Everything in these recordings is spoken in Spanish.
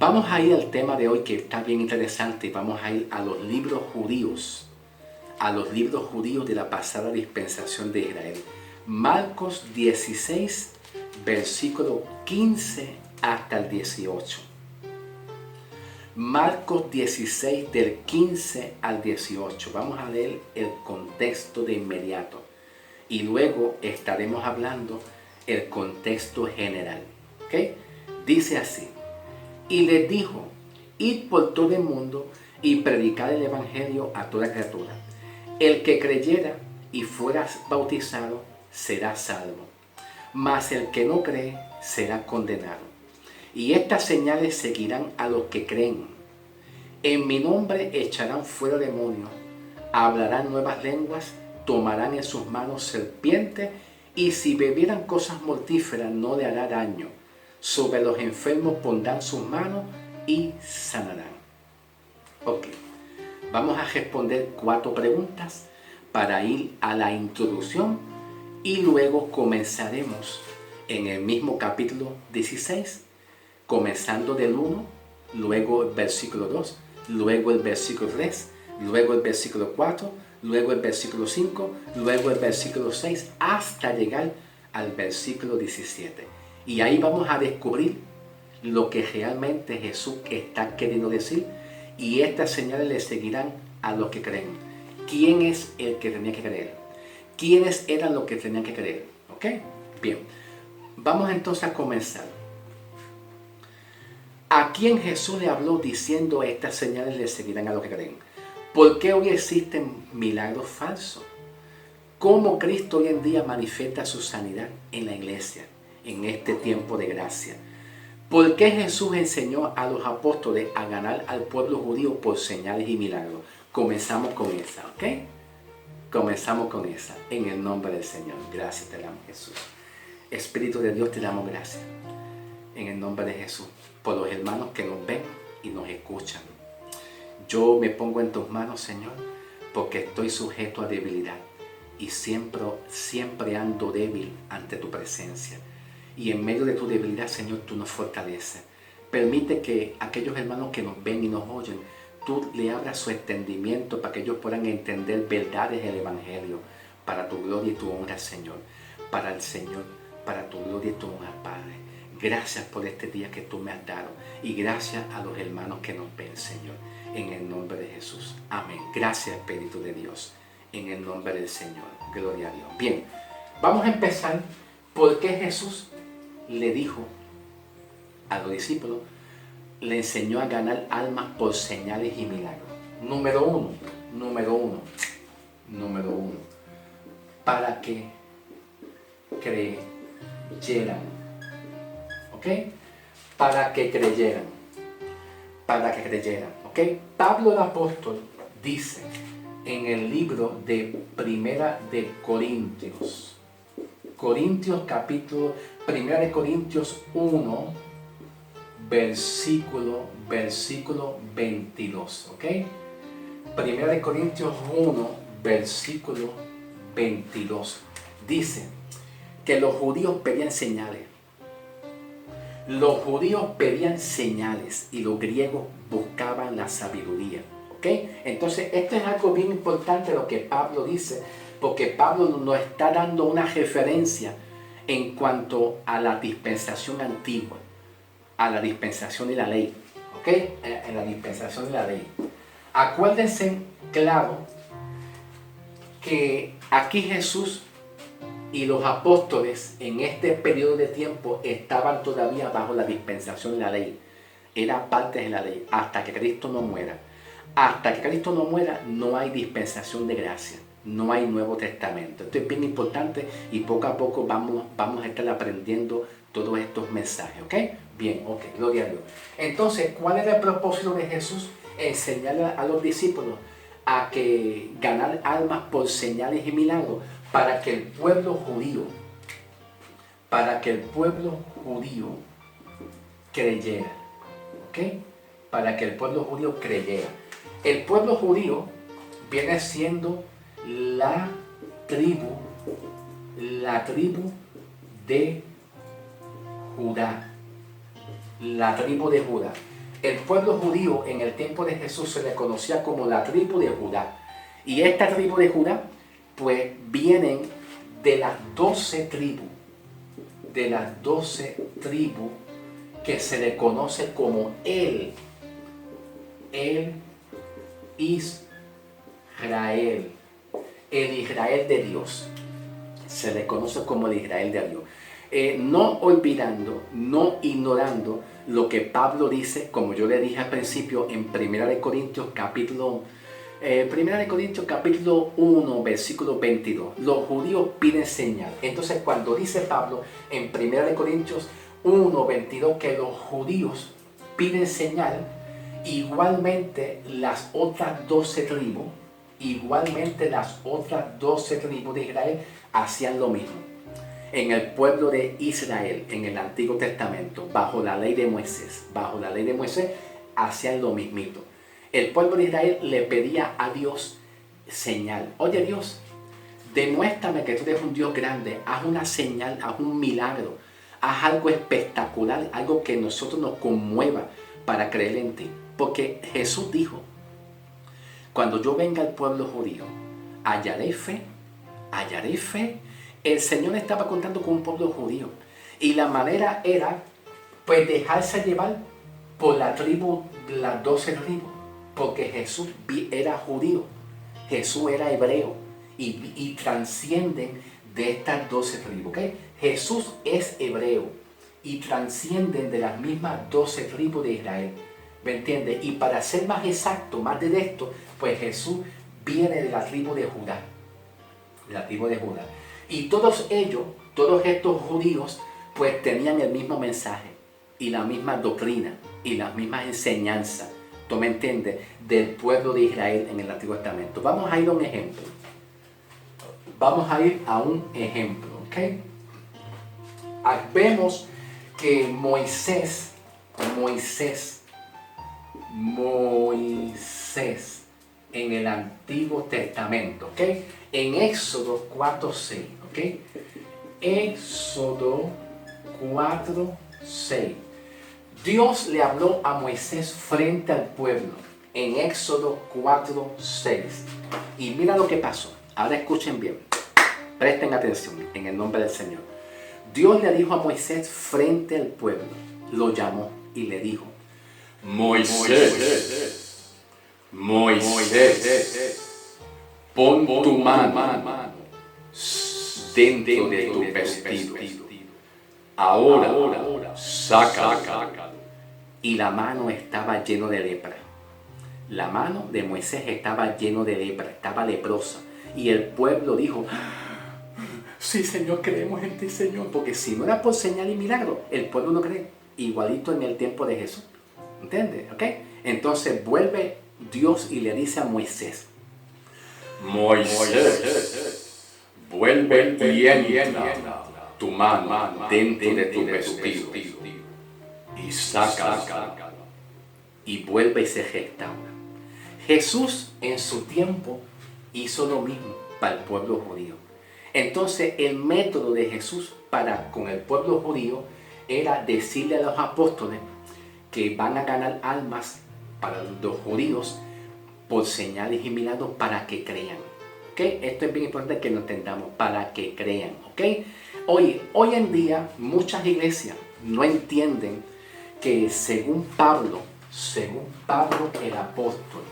Vamos a ir al tema de hoy que está bien interesante. Vamos a ir a los libros judíos. A los libros judíos de la pasada dispensación de Israel. Marcos 16, versículo 15 hasta el 18. Marcos 16 del 15 al 18. Vamos a leer el contexto de inmediato. Y luego estaremos hablando el contexto general. ¿Okay? Dice así. Y les dijo, id por todo el mundo y predicad el evangelio a toda criatura. El que creyera y fuera bautizado será salvo, mas el que no cree será condenado. Y estas señales seguirán a los que creen. En mi nombre echarán fuera demonios, hablarán nuevas lenguas, tomarán en sus manos serpientes, y si bebieran cosas mortíferas no le hará daño. Sobre los enfermos pondrán sus manos y sanarán. Ok, vamos a responder 4 preguntas para ir a la introducción y luego comenzaremos en el mismo capítulo 16, comenzando del 1, luego el versículo 2, luego el versículo 3, luego el versículo 4, luego el versículo 5, luego el versículo 6, hasta llegar al versículo 17. Y ahí vamos a descubrir lo que realmente Jesús está queriendo decir, y estas señales le seguirán a los que creen. ¿Quién es el que tenía que creer? ¿Quiénes eran los que tenían que creer? ¿Ok? Bien, vamos entonces a comenzar. ¿A quién Jesús le habló diciendo estas señales le seguirán a los que creen? ¿Por qué hoy existen milagros falsos? ¿Cómo Cristo hoy en día manifiesta su sanidad en la iglesia en este tiempo de gracia? ¿Por qué Jesús enseñó a los apóstoles a ganar al pueblo judío por señales y milagros? Comenzamos con esa, ¿ok? Comenzamos con esa, en el nombre del Señor. Gracias te damos, Jesús. Espíritu de Dios, te damos gracias, en el nombre de Jesús, por los hermanos que nos ven y nos escuchan. Yo me pongo en tus manos, Señor, porque estoy sujeto a debilidad y siempre ando débil ante tu presencia. Y en medio de tu debilidad, Señor, tú nos fortaleces. Permite que aquellos hermanos que nos ven y nos oyen, tú le abras su entendimiento para que ellos puedan entender verdades del Evangelio, para tu gloria y tu honra, Señor. Para el Señor, para tu gloria y tu honra, Padre. Gracias por este día que tú me has dado. Y gracias a los hermanos que nos ven, Señor. En el nombre de Jesús. Amén. Gracias, Espíritu de Dios. En el nombre del Señor. Gloria a Dios. Bien, vamos a empezar. ¿Por qué Jesús le dijo a los discípulos, le enseñó a ganar almas por señales y milagros? Número uno, para que creyeran. ¿Ok? Para que creyeran. ¿Ok? Pablo el apóstol dice en el libro de Primera de Corintios, capítulo 1 de Corintios 1, versículo 22, ¿ok? 1 de Corintios 1, versículo 22, dice que los judíos pedían señales. Los judíos pedían señales y los griegos buscaban la sabiduría, ¿ok? Entonces, esto es algo bien importante lo que Pablo dice, porque Pablo nos está dando una referencia en cuanto a la dispensación antigua, a la dispensación de la ley, ¿ok? En la dispensación de la ley. Acuérdense, claro, que aquí Jesús y los apóstoles en este periodo de tiempo estaban todavía bajo la dispensación de la ley. Era parte de la ley hasta que Cristo no muera. Hasta que Cristo no muera no hay dispensación de gracia. No hay Nuevo Testamento. Esto es bien importante y poco a poco vamos a estar aprendiendo todos estos mensajes, ¿ok? Bien, ok, gloria a Dios. Entonces, ¿cuál era el propósito de Jesús? Enseñarle a los discípulos a que ganar almas por señales y milagros para que el pueblo judío creyera, ¿ok? Para que el pueblo judío creyera. El pueblo judío viene siendo la tribu de Judá. La tribu de Judá. el pueblo judío en el tiempo de Jesús se le conocía como la tribu de Judá. Y esta tribu de Judá, pues vienen de las 12 tribus, que se le conoce como el Israel, el Israel de Dios. Se le conoce como el Israel de Dios. No olvidando, no ignorando lo que Pablo dice, como yo le dije al principio en 1 Corintios capítulo 1, versículo 22. Los judíos piden señal. Entonces cuando dice Pablo en 1 Corintios 1, 22 que los judíos piden señal, igualmente las otras 12 tribus, de Israel hacían lo mismo. En el pueblo de Israel, en el Antiguo Testamento, bajo la ley de Moisés, hacían lo mismito. El pueblo de Israel le pedía a Dios señal. Oye Dios, demuéstrame que tú eres un Dios grande, haz una señal, haz un milagro, haz algo espectacular, algo que nosotros nos conmueva para creer en ti. Porque Jesús dijo, cuando yo venga al pueblo judío, hallaré fe. El Señor estaba contando con un pueblo judío y la manera era pues dejarse llevar por la tribu, las 12 tribus, porque Jesús era judío, Jesús era hebreo y transcienden de estas 12 tribus, ¿okay? Jesús es hebreo y transcienden de las mismas 12 tribus de Israel, ¿me entiendes? Y para ser más exacto, más directo, pues Jesús viene de la tribu de Judá, y todos estos judíos, pues tenían el mismo mensaje y la misma doctrina y las mismas enseñanzas, ¿tú me entiendes?, del pueblo de Israel en el Antiguo Testamento. Vamos a ir a un ejemplo. ¿Ok? Vemos que Moisés en el Antiguo Testamento, ¿ok? En Éxodo 4:6, ¿ok? Éxodo 4:6. Dios le habló a Moisés frente al pueblo en Éxodo 4:6. Y mira lo que pasó. Ahora escuchen bien. Presten atención en el nombre del Señor. Dios le dijo a Moisés frente al pueblo. Lo llamó y le dijo: Moisés, pon tu mano dentro de tu vestido. Ahora, sácalo. Y la mano estaba llena de lepra. La mano de Moisés estaba llena de lepra, estaba leprosa. Y el pueblo dijo: sí, Señor, creemos en ti, Señor. Porque si no era por señal y milagro, el pueblo no cree. Igualito en el tiempo de Jesús. ¿Entiendes? ¿Ok? Entonces vuelve Dios y le dice a Moisés: Moisés, vuelve y entra tu mano dentro de tu vestido y sácalo. Y vuelve y se restaura. Jesús en su tiempo hizo lo mismo para el pueblo judío. Entonces el método de Jesús para con el pueblo judío era decirle a los apóstoles que van a ganar almas para los judíos por señales y milagros para que crean. ¿Okay? Esto es bien importante que lo entendamos, para que crean. ¿Okay? Hoy en día muchas iglesias no entienden que según Pablo el apóstol,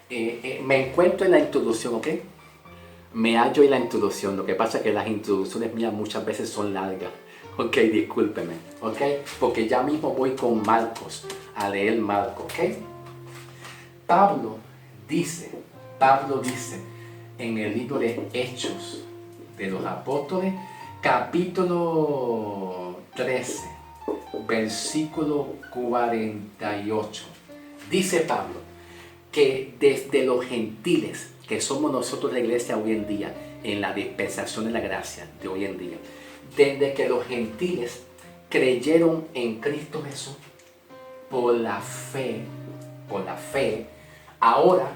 me encuentro en la introducción, ¿ok? Me hallo en la introducción. Lo que pasa es que las introducciones mías muchas veces son largas. Ok, discúlpeme, ok, porque ya mismo voy con Marcos, a leer Marcos, ok. Pablo dice en el libro de Hechos de los Apóstoles, capítulo 13, versículo 48, dice Pablo que desde los gentiles, que somos nosotros la iglesia hoy en día, en la dispensación de la gracia de hoy en día, desde que los gentiles creyeron en Cristo Jesús por la fe, ahora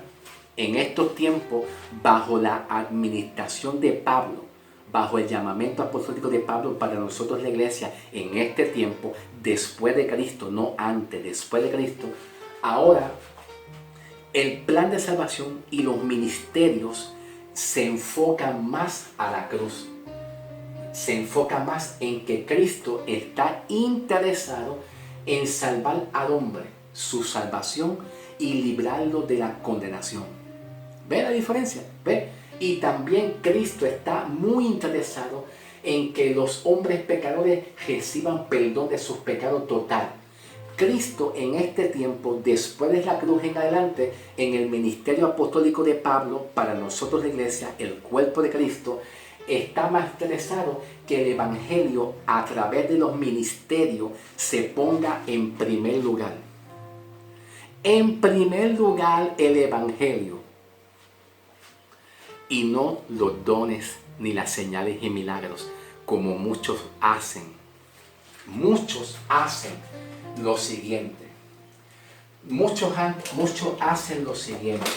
en estos tiempos, bajo la administración de Pablo, bajo el llamamiento apostólico de Pablo para nosotros la iglesia en este tiempo, después de Cristo, no antes, después de Cristo, ahora el plan de salvación y los ministerios se enfocan más a la cruz. Se enfoca más en que Cristo está interesado en salvar al hombre, su salvación y librarlo de la condenación. ¿Ve la diferencia? ¿Ve? Y también Cristo está muy interesado en que los hombres pecadores reciban perdón de sus pecados total. Cristo en este tiempo, después de la cruz en adelante, en el ministerio apostólico de Pablo, para nosotros la iglesia, el cuerpo de Cristo, está más interesado que el evangelio a través de los ministerios se ponga en primer lugar. En primer lugar el evangelio y no los dones ni las señales y milagros como muchos hacen. Muchos hacen lo siguiente. Muchos hacen lo siguiente.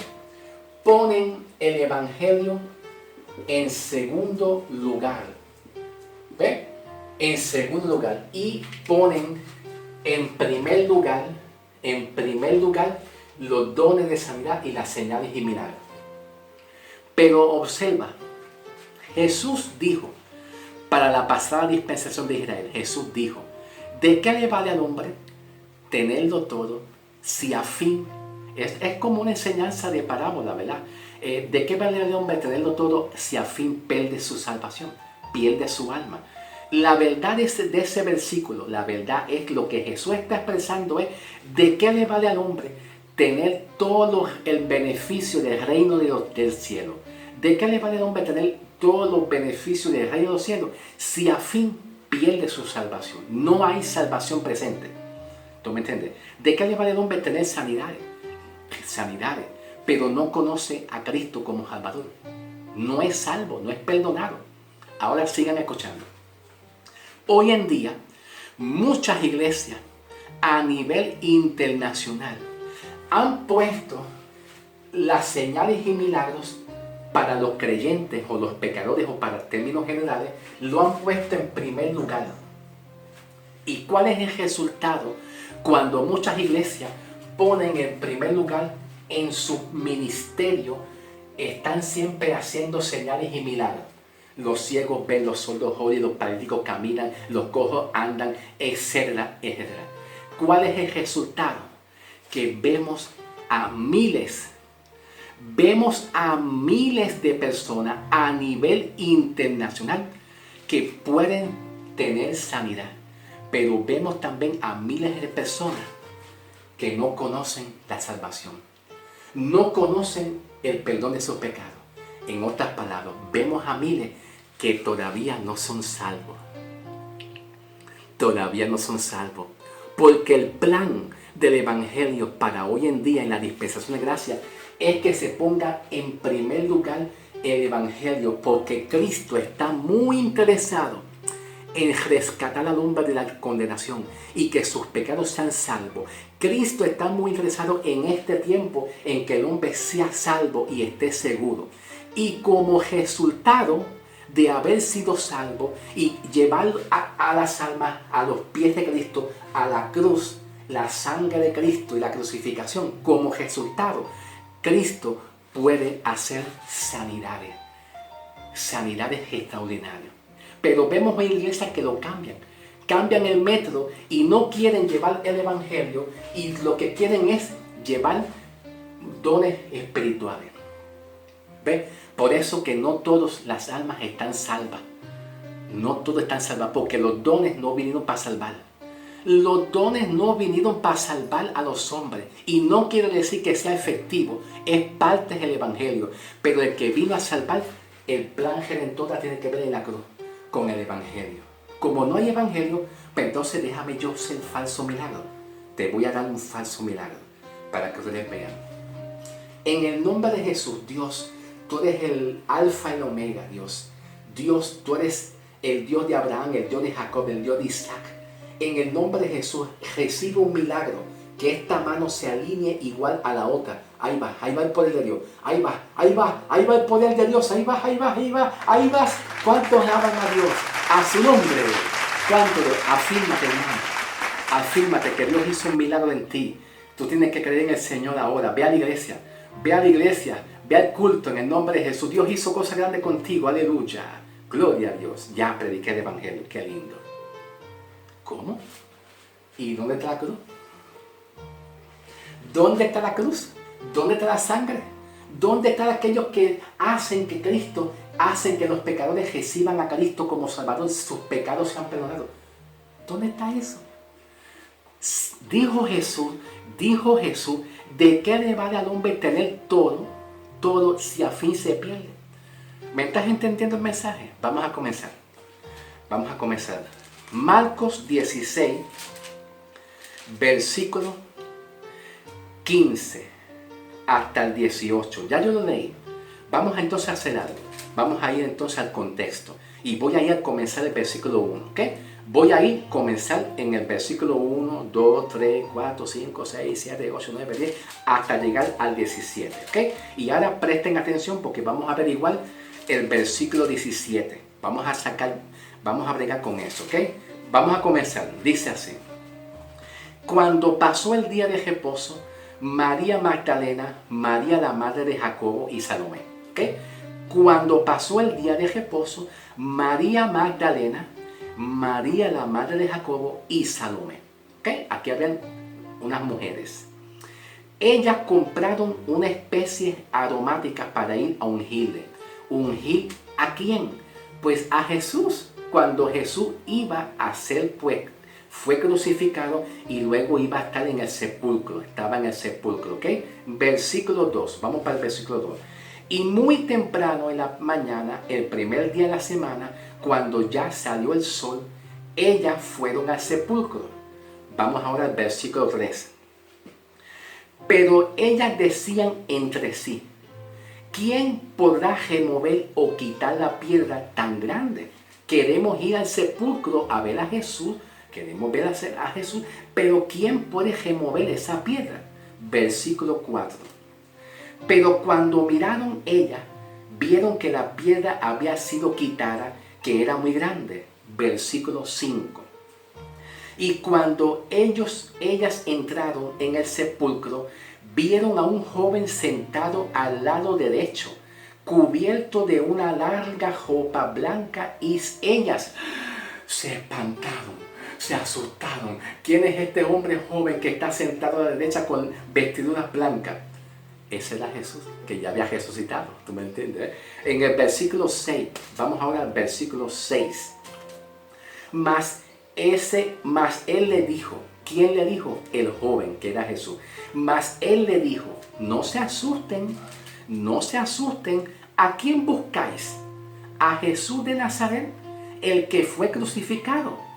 Ponen el evangelio en segundo lugar. ¿Ve? En segundo lugar. Y ponen en primer lugar los dones de sanidad y las señales y milagros. Pero observa, Jesús dijo, para la pasada dispensación de Israel, Jesús dijo, ¿de qué le vale al hombre tenerlo todo si a fin, es como una enseñanza de parábola, ¿verdad? ¿De qué vale al hombre tenerlo todo si a fin pierde su salvación, pierde su alma? La verdad de ese versículo, la verdad es lo que Jesús está expresando es, ¿de qué le vale al hombre tener todo el beneficio del reino del cielo? ¿De qué le vale al hombre tener todos los beneficios del reino del cielo si a fin pierde su salvación? No hay salvación presente. ¿Tú me entiendes? ¿De qué le vale al hombre tener sanidades, pero no conoce a Cristo como Salvador? No es salvo, no es perdonado. Ahora sigan escuchando. Hoy en día, muchas iglesias a nivel internacional han puesto las señales y milagros para los creyentes o los pecadores o para términos generales, lo han puesto en primer lugar. ¿Y cuál es el resultado cuando muchas iglesias ponen en primer lugar en su ministerio, están siempre haciendo señales y milagros? Los ciegos ven, los sordos oyen, los paralíticos caminan, los cojos andan, etcétera, etcétera. ¿Cuál es el resultado? Que vemos a miles de personas a nivel internacional que pueden tener sanidad, pero vemos también a miles de personas que no conocen la salvación, no conocen el perdón de sus pecados. En otras palabras, vemos a miles que todavía no son salvos. Todavía no son salvos. Porque el plan del evangelio para hoy en día en la dispensación de gracia es que se ponga en primer lugar el evangelio, porque Cristo está muy interesado en rescatar al hombre de la condenación y que sus pecados sean salvos. Cristo está muy interesado en este tiempo en que el hombre sea salvo y esté seguro. Y como resultado de haber sido salvo y llevar a las almas a los pies de Cristo, a la cruz, la sangre de Cristo y la crucificación, como resultado, Cristo puede hacer sanidades extraordinarias. Pero vemos hoy iglesias que lo cambian el método y no quieren llevar el evangelio, y lo que quieren es llevar dones espirituales. ¿Ve? Por eso que no todas las almas están salvas. No todas están salvas, porque los dones no vinieron para salvar. Los dones no vinieron para salvar a los hombres. Y no quiere decir que sea efectivo. Es parte del evangelio. Pero el que vino a salvar, el plan redentor tiene que ver en la cruz con el evangelio. Como no hay evangelio, pues entonces déjame yo ser falso milagro. Te voy a dar un falso milagro para que ustedes vean. En el nombre de Jesús, Dios, tú eres el alfa y el omega, Dios. Dios, tú eres el Dios de Abraham, el Dios de Jacob, el Dios de Isaac. En el nombre de Jesús, recibe un milagro Que esta mano se alinee igual a la otra. Ahí va el poder de Dios. Ahí va el poder de Dios. Ahí vas. ¿Cuántos alaban a Dios? A su nombre. ¿Cuántos? Afírmate, hermano. Afírmate que Dios hizo un milagro en ti. Tú tienes que creer en el Señor ahora. Ve a la iglesia. Ve al culto en el nombre de Jesús. Dios hizo cosas grandes contigo. Aleluya. Gloria a Dios. Ya prediqué el evangelio. Qué lindo. ¿Cómo? ¿Y dónde está la cruz? ¿Dónde está la cruz? ¿Dónde está la sangre? ¿Dónde están aquellos que hacen que los pecadores reciban a Cristo como Salvador, sus pecados sean perdonados? ¿Dónde está eso? Dijo Jesús, ¿de qué le vale al hombre tener todo si a fin se pierde? ¿Me estás entendiendo el mensaje? Vamos a comenzar. Marcos 16, versículo 15 hasta el 18. Ya yo lo leí. Vamos entonces a hacer algo. Vamos a ir entonces al contexto. Y voy a ir a comenzar el versículo 1. ¿Ok? Voy a ir a comenzar en el versículo 1, 2, 3, 4, 5, 6, 7, 8, 9, 10, hasta llegar al 17. ¿Ok? Y ahora presten atención porque vamos a averiguar el versículo 17. Vamos a bregar con eso. ¿Ok? Vamos a comenzar. Dice así. Cuando pasó el día de reposo, María Magdalena, María la madre de Jacobo y Salomé. ¿Okay? Cuando pasó el día de reposo, María Magdalena, María la madre de Jacobo y Salomé. ¿Okay? Aquí habían unas mujeres. Ellas compraron una especie aromática para ir a ungirle. ¿Ungir a quién? Pues a Jesús. Cuando Jesús iba a ser fue crucificado y luego iba a estar en el sepulcro. Estaba en el sepulcro, ¿ok? Versículo 2. Vamos para el versículo 2. Y muy temprano en la mañana, el primer día de la semana, cuando ya salió el sol, ellas fueron al sepulcro. Vamos ahora al versículo 3. Pero ellas decían entre sí, ¿quién podrá remover o quitar la piedra tan grande? Queremos ir al sepulcro a ver a Jesús. Queremos ver a Jesús, pero ¿quién puede remover esa piedra? Versículo 4. Pero cuando miraron ellas, vieron que la piedra había sido quitada, que era muy grande. Versículo 5. Y cuando ellas entraron en el sepulcro, vieron a un joven sentado al lado derecho, cubierto de una larga ropa blanca, y ellas se espantaron. Se asustaron. ¿Quién es este hombre joven que está sentado a la derecha con vestiduras blancas? Ese era Jesús, que ya había resucitado. ¿Tú me entiendes? En el versículo 6, vamos ahora al versículo 6. Mas él le dijo, ¿quién le dijo? El joven, que era Jesús. Mas él le dijo, no se asusten, ¿a quién buscáis? ¿A Jesús de Nazaret, el que fue crucificado?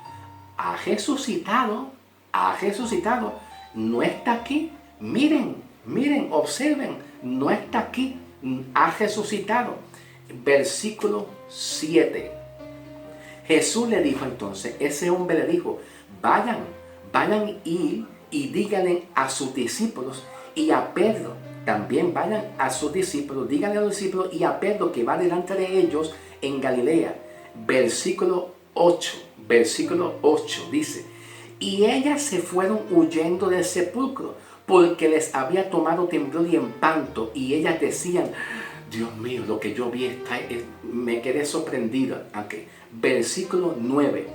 Ha resucitado, no está aquí. Miren, observen, no está aquí, ha resucitado. Versículo 7. Jesús le dijo entonces, ese hombre le dijo, vayan y díganle a sus discípulos y a Pedro, también vayan a sus discípulos, díganle a los discípulos y a Pedro que va delante de ellos en Galilea. Versículo 8 dice, y ellas se fueron huyendo del sepulcro, porque les había tomado temblor y espanto, y ellas decían, Dios mío, lo que yo vi me quedé sorprendida. Okay. Versículo 9,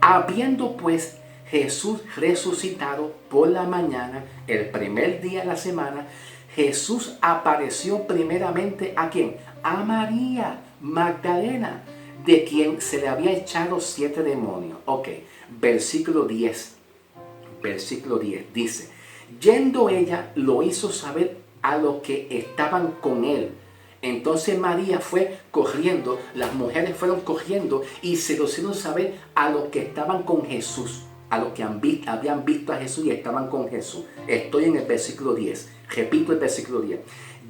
habiendo pues Jesús resucitado por la mañana, el primer día de la semana, Jesús apareció primeramente ¿a quién? A María Magdalena, de quien se le había echado 7 demonios. Ok, versículo 10 dice, yendo ella lo hizo saber a los que estaban con él. Entonces María fue corriendo, las mujeres fueron corriendo y se lo hicieron saber a los que estaban con Jesús, a los que habían visto a Jesús y estaban con Jesús. Estoy en el versículo 10, repito el versículo 10.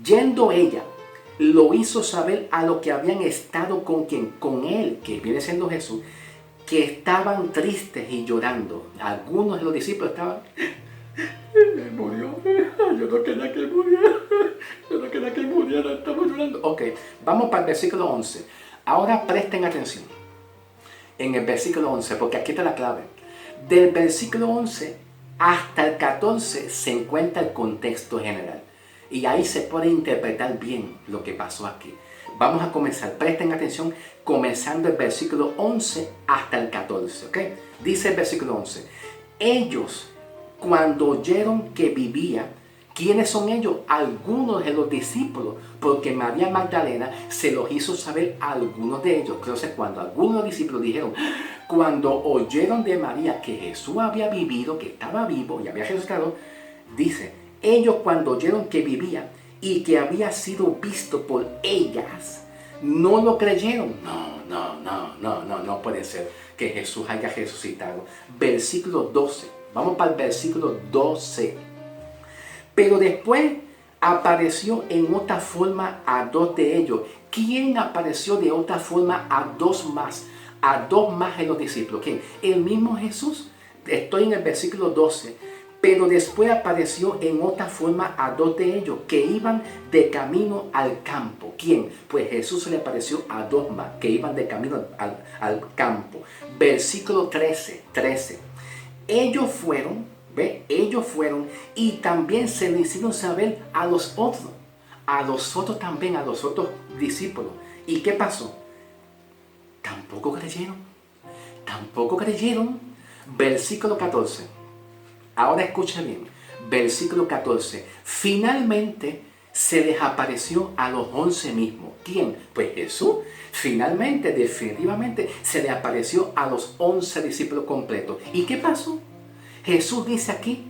Yendo ella, lo hizo saber a los que habían estado con él, que viene siendo Jesús, que estaban tristes y llorando. Algunos de los discípulos estaban no quería que muriera. Yo no quería que muriera. Estamos llorando. Ok, vamos para el versículo 11. Ahora presten atención. En el versículo 11, porque aquí está la clave. Del versículo 11 hasta el 14 se encuentra el contexto general. Y ahí se puede interpretar bien lo que pasó aquí. Vamos a comenzar, presten atención, comenzando el versículo 11 hasta el 14, ¿ok? Dice el versículo 11, ellos cuando oyeron que vivía, ¿quiénes son ellos? Algunos de los discípulos, porque María Magdalena se los hizo saber a algunos de ellos. Entonces cuando algunos de los discípulos dijeron, cuando oyeron de María que Jesús había vivido, que estaba vivo y había resucitado, dice, ellos cuando oyeron que vivía y que había sido visto por ellas, no lo creyeron. No puede ser que Jesús haya resucitado. Versículo 12. Vamos para el versículo 12. Pero después apareció en otra forma a dos de ellos. ¿Quién apareció de otra forma a dos más? A dos más de los discípulos. ¿Quién? El mismo Jesús. Estoy en el versículo 12. Pero después apareció en otra forma a dos de ellos que iban de camino al campo. ¿Quién? Pues Jesús se le apareció a dos más que iban de camino al campo. Versículo 13. Ellos fueron, ¿ve? Ellos fueron y también se le hicieron saber a los otros. A los otros también, a los otros discípulos. ¿Y qué pasó? Tampoco creyeron. Versículo 14. Ahora escucha bien, versículo 14. Finalmente se les apareció a los 11 mismos. ¿Quién? Pues Jesús. Finalmente, definitivamente, se le apareció a los 11 discípulos completos. ¿Y qué pasó? Jesús dice aquí,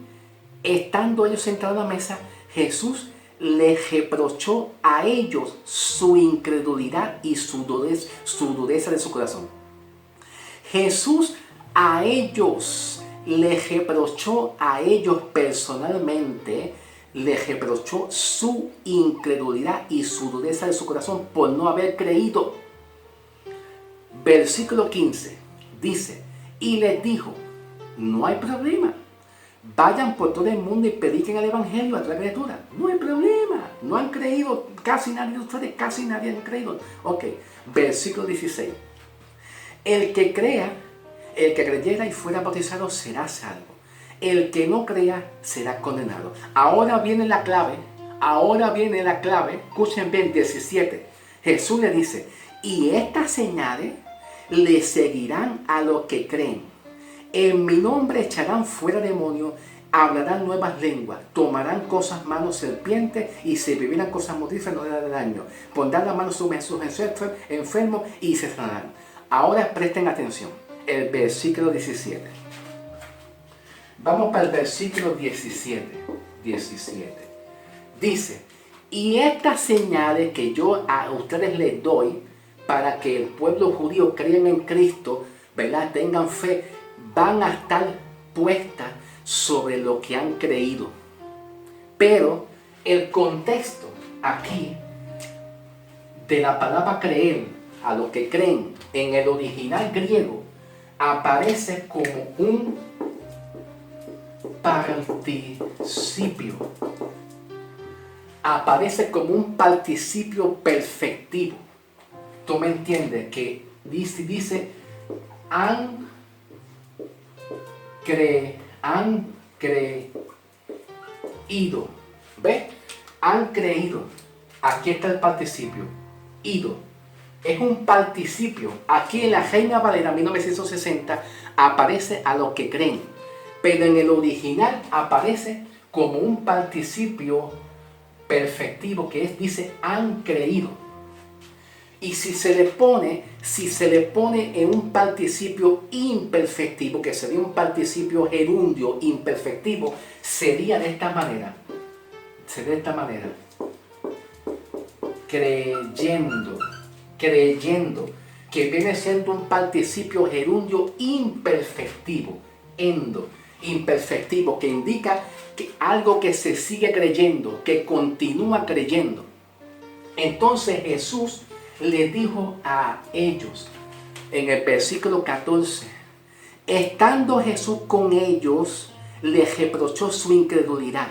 estando ellos sentados a la mesa, Jesús les reprochó a ellos su incredulidad y su dureza de su corazón. Jesús a ellos les reprochó a ellos personalmente, les reprochó su incredulidad y su dureza de su corazón por no haber creído. Versículo 15 dice, y les dijo, no hay problema, vayan por todo el mundo y prediquen el evangelio a toda criatura. No hay problema, no han creído, casi nadie de ustedes, casi nadie han creído. Ok, versículo 16, el que creyera y fuera bautizado será salvo. El que no crea será condenado. Ahora viene la clave. Escuchen bien, 17. Jesús le dice, y estas señales le seguirán a los que creen. En mi nombre echarán fuera demonios, hablarán nuevas lenguas, tomarán cosas manos serpientes y si beberán cosas mortíferas no le harán daño. Pondrán la mano sobre sus enfermos y se sanarán. Ahora presten atención. El versículo 17. Vamos para el versículo 17. Dice, y estas señales que yo a ustedes les doy para que el pueblo judío crean en Cristo, ¿verdad? Tengan fe, van a estar puestas sobre lo que han creído. Pero el contexto aquí de la palabra creer, a lo que creen, en el original griego, aparece como un participio. Aparece como un participio perfectivo. ¿Tú me entiendes? Que dice han creído. ¿Ves? Han creído. Aquí está el participio. Ido. Es un participio. Aquí en la Reina Valera 1960 aparece a los que creen. Pero en el original aparece como un participio perfectivo que dice han creído. Y si se le pone en un participio imperfectivo, que sería un participio gerundio imperfectivo, sería de esta manera. Creyendo, que viene siendo un participio gerundio imperfectivo, imperfectivo, que indica que algo que se sigue creyendo, que continúa creyendo. Entonces Jesús le dijo a ellos en el versículo 14, estando Jesús con ellos, les reprochó su incredulidad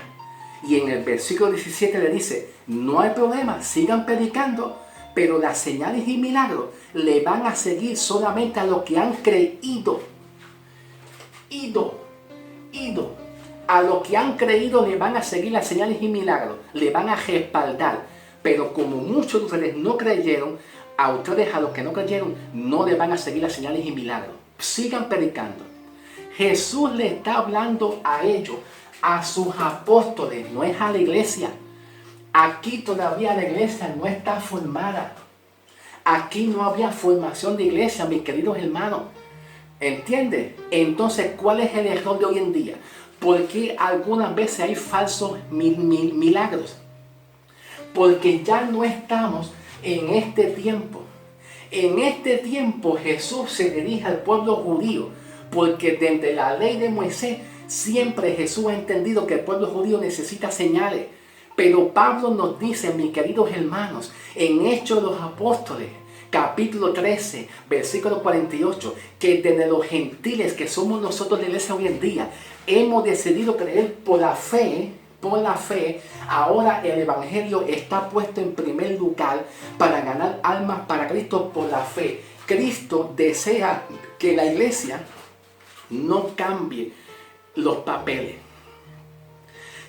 Y en el versículo 17 le dice, no hay problema, sigan predicando, pero las señales y milagros le van a seguir solamente a los que han creído. A los que han creído le van a seguir las señales y milagros, le van a respaldar. Pero como muchos de ustedes no creyeron, a ustedes, a los que no creyeron, no le van a seguir las señales y milagros. Sigan predicando. Jesús le está hablando a ellos, a sus apóstoles, no es a la iglesia. Aquí todavía la iglesia no está formada. Aquí no había formación de iglesia, mis queridos hermanos. ¿Entiendes? Entonces, ¿cuál es el error de hoy en día? Porque algunas veces hay falsos milagros. Porque ya no estamos en este tiempo. En este tiempo Jesús se dirige al pueblo judío. Porque desde la ley de Moisés siempre Jesús ha entendido que el pueblo judío necesita señales. Pero Pablo nos dice, mis queridos hermanos, en Hechos de los Apóstoles, capítulo 13, versículo 48, que desde los gentiles que somos nosotros de la iglesia hoy en día, hemos decidido creer por la fe, ahora el evangelio está puesto en primer lugar para ganar almas para Cristo por la fe. Cristo desea que la iglesia no cambie los papeles.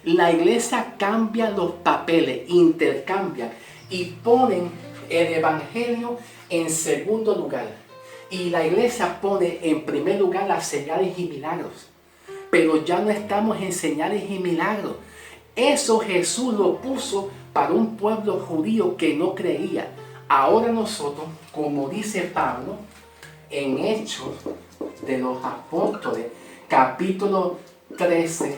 La iglesia cambia los papeles, intercambian y ponen el evangelio en segundo lugar. Y la iglesia pone en primer lugar las señales y milagros. Pero ya no estamos en señales y milagros. Eso Jesús lo puso para un pueblo judío que no creía. Ahora nosotros, como dice Pablo, en Hechos de los Apóstoles, capítulo 13,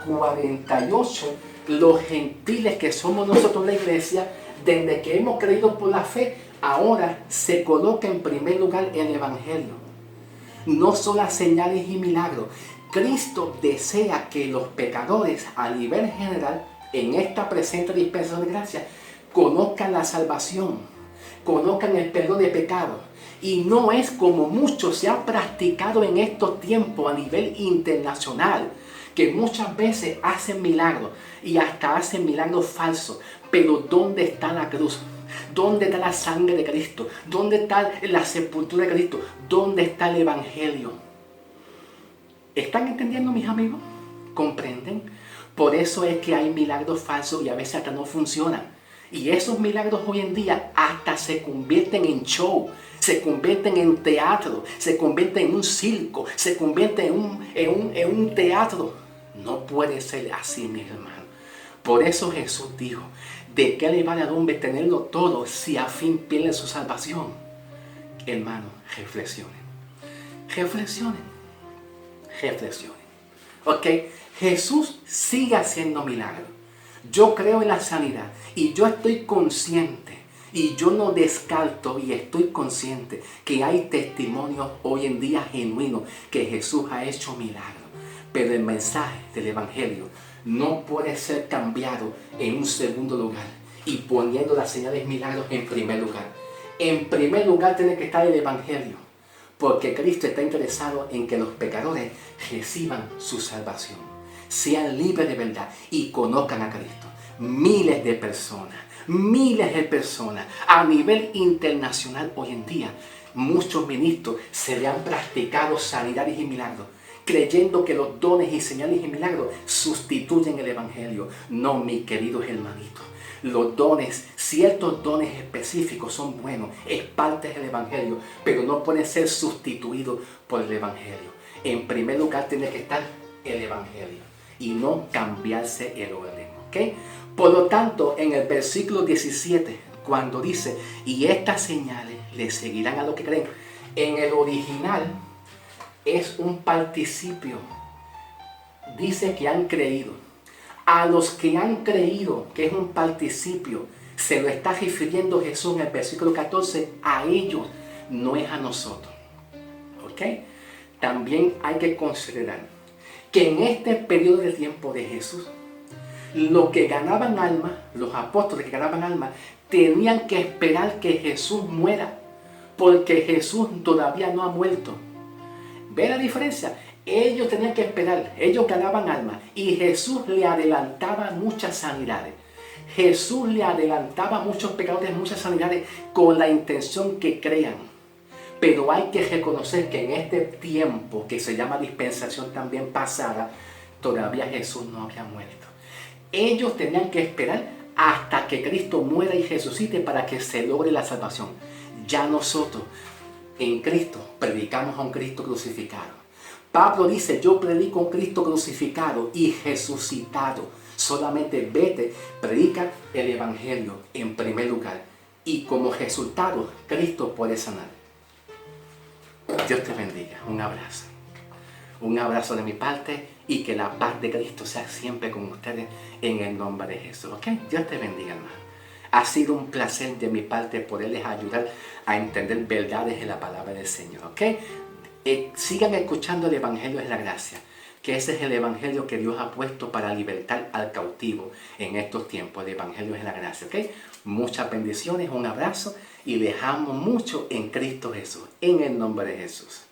48, los gentiles que somos nosotros la iglesia, desde que hemos creído por la fe, ahora se coloca en primer lugar el evangelio. No son las señales y milagros. Cristo desea que los pecadores a nivel general, en esta presente dispensación de gracia, conozcan la salvación, conozcan el perdón de pecados. Y no es como mucho se ha practicado en estos tiempos a nivel internacional, que muchas veces hacen milagros y hasta hacen milagros falsos. Pero ¿dónde está la cruz? ¿Dónde está la sangre de Cristo? ¿Dónde está la sepultura de Cristo? ¿Dónde está el evangelio? ¿Están entendiendo, mis amigos? ¿Comprenden? Por eso es que hay milagros falsos y a veces hasta no funcionan. Y esos milagros hoy en día hasta se convierten en show, se convierten en teatro, se convierten en un circo, se convierten en un teatro. No puede ser así, mis hermanos. Por eso Jesús dijo, ¿de qué le vale al hombre tenerlo todo si a fin pierde su salvación? Hermanos, reflexionen. ¿Ok? Jesús sigue haciendo milagros. Yo creo en la sanidad y yo estoy consciente y yo no descarto y estoy consciente que hay testimonios hoy en día genuinos que Jesús ha hecho milagros. Pero el mensaje del evangelio no puede ser cambiado en un segundo lugar y poniendo las señales y milagros en primer lugar. En primer lugar tiene que estar el evangelio, porque Cristo está interesado en que los pecadores reciban su salvación, sean libres de verdad y conozcan a Cristo. Miles de personas a nivel internacional hoy en día, muchos ministros se le han practicado sanidades y milagros, creyendo que los dones y señales y milagros sustituyen el evangelio. No, mis queridos hermanitos. Los dones, ciertos dones específicos son buenos, es parte del evangelio, pero no pueden ser sustituidos por el evangelio. En primer lugar tiene que estar el evangelio y no cambiarse el orden, ¿ok? Por lo tanto, en el versículo 17, cuando dice, y estas señales le seguirán a los que creen, en el original es un participio. Dice que han creído. A los que han creído, que es un participio, se lo está refiriendo Jesús en el versículo 14, a ellos, no es a nosotros. ¿Ok? También hay que considerar que en este periodo de tiempo de Jesús, los que ganaban almas, los apóstoles que ganaban almas, tenían que esperar que Jesús muera, porque Jesús todavía no ha muerto. ¿Ve la diferencia? Ellos tenían que esperar, ellos ganaban almas y Jesús le adelantaba muchas sanidades. Jesús le adelantaba muchos pecadores, muchas sanidades con la intención que crean. Pero hay que reconocer que en este tiempo que se llama dispensación también pasada, todavía Jesús no había muerto. Ellos tenían que esperar hasta que Cristo muera y resucite para que se logre la salvación. Ya nosotros en Cristo predicamos a un Cristo crucificado. Pablo dice, yo predico a un Cristo crucificado y resucitado. Solamente vete, predica el Evangelio en primer lugar. Y como resultado, Cristo puede sanar. Dios te bendiga. Un abrazo. Un abrazo de mi parte y que la paz de Cristo sea siempre con ustedes en el nombre de Jesús. ¿Ok? Dios te bendiga, hermano. Ha sido un placer de mi parte poderles ayudar a entender verdades de la palabra del Señor. ¿Ok? Sigan escuchando el Evangelio de la Gracia, que ese es el Evangelio que Dios ha puesto para libertar al cautivo en estos tiempos. El Evangelio de la Gracia. ¿Ok? Muchas bendiciones, un abrazo y les amo mucho en Cristo Jesús. En el nombre de Jesús.